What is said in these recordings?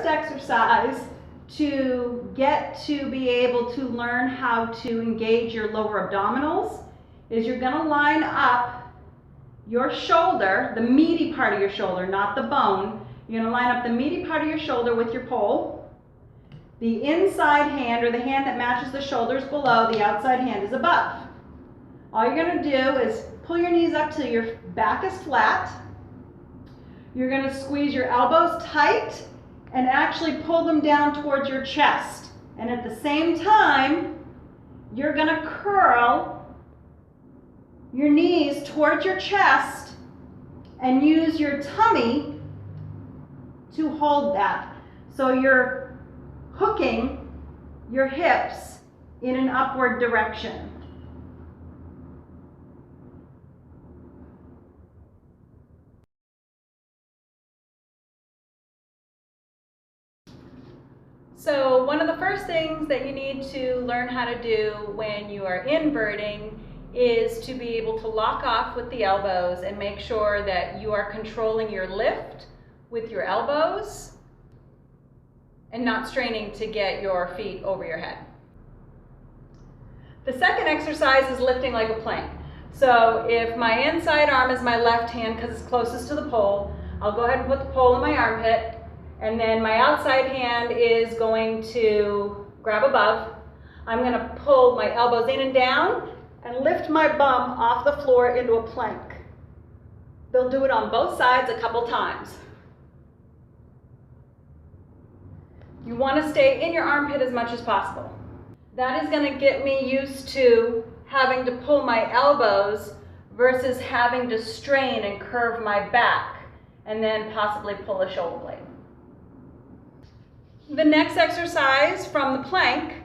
first exercise to get to be able to learn how to engage your lower abdominals is you're going to line up your shoulder, the meaty part of your shoulder, not the bone. You're going to line up the meaty part of your shoulder with your pole. The inside hand, or the hand that matches the shoulders below, the outside hand is above. All you're going to do is pull your knees up till your back is flat. You're going to squeeze your elbows tight and actually pull them down towards your chest. And at the same time, you're going to curl your knees towards your chest and use your tummy to hold that. So you're hooking your hips in an upward direction. So one of the first things that you need to learn how to do when you are inverting is to be able to lock off with the elbows and make sure that you are controlling your lift with your elbows and not straining to get your feet over your head. The second exercise is lifting like a plank. So if my inside arm is my left hand because it's closest to the pole, I'll go ahead and put the pole in my armpit. And then my outside hand is going to grab above. I'm going to pull my elbows in and down and lift my bum off the floor into a plank. They'll do it on both sides a couple times. You want to stay in your armpit as much as possible. That is going to get me used to having to pull my elbows versus having to strain and curve my back and then possibly pull a shoulder blade. The next exercise from the plank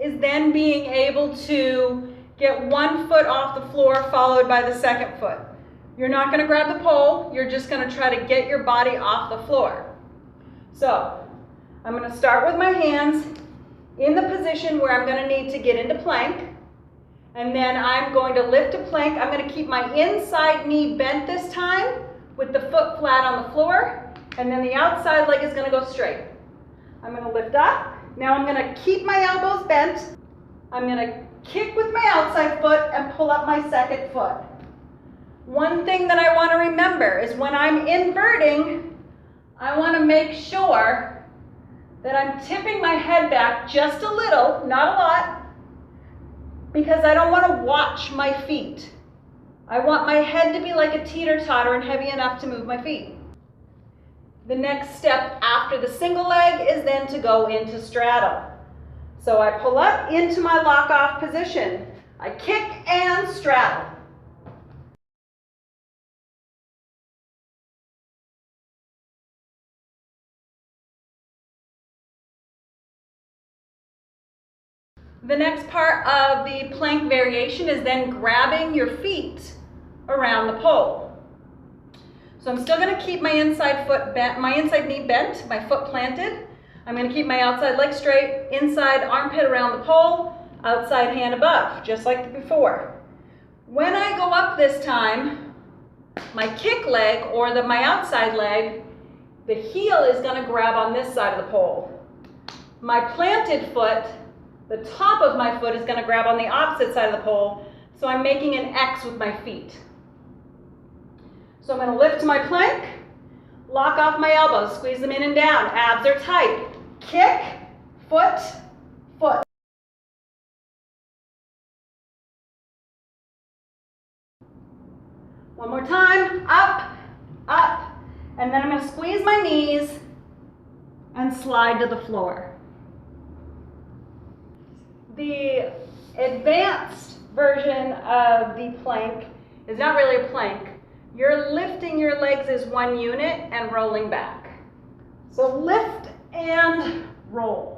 is then being able to get one foot off the floor followed by the second foot. You're not going to grab the pole, you're just going to try to get your body off the floor. So I'm going to start with my hands in the position where I'm going to need to get into plank, and then I'm going to lift a plank. I'm going to keep my inside knee bent this time with the foot flat on the floor. And then the outside leg is going to go straight. I'm going to lift up. Now I'm going to keep my elbows bent. I'm going to kick with my outside foot and pull up my second foot. One thing that I want to remember is when I'm inverting, I want to make sure that I'm tipping my head back just a little, not a lot, because I don't want to watch my feet. I want my head to be like a teeter-totter and heavy enough to move my feet. The next step after the single leg is then to go into straddle. So I pull up into my lock-off position. I kick and straddle. The next part of the plank variation is then grabbing your feet around the pole. So I'm still going to keep my inside foot bent, my inside knee bent, my foot planted. I'm going to keep my outside leg straight, inside armpit around the pole, outside hand above, just like before. When I go up this time, my kick leg or my outside leg, the heel is going to grab on this side of the pole. My planted foot, the top of my foot is going to grab on the opposite side of the pole, so I'm making an X with my feet. So I'm going to lift my plank, lock off my elbows, squeeze them in and down, abs are tight, kick, foot, foot. One more time, up, up, and then I'm going to squeeze my knees and slide to the floor. The advanced version of the plank is not really a plank. You're lifting your legs as one unit and rolling back. So lift and roll.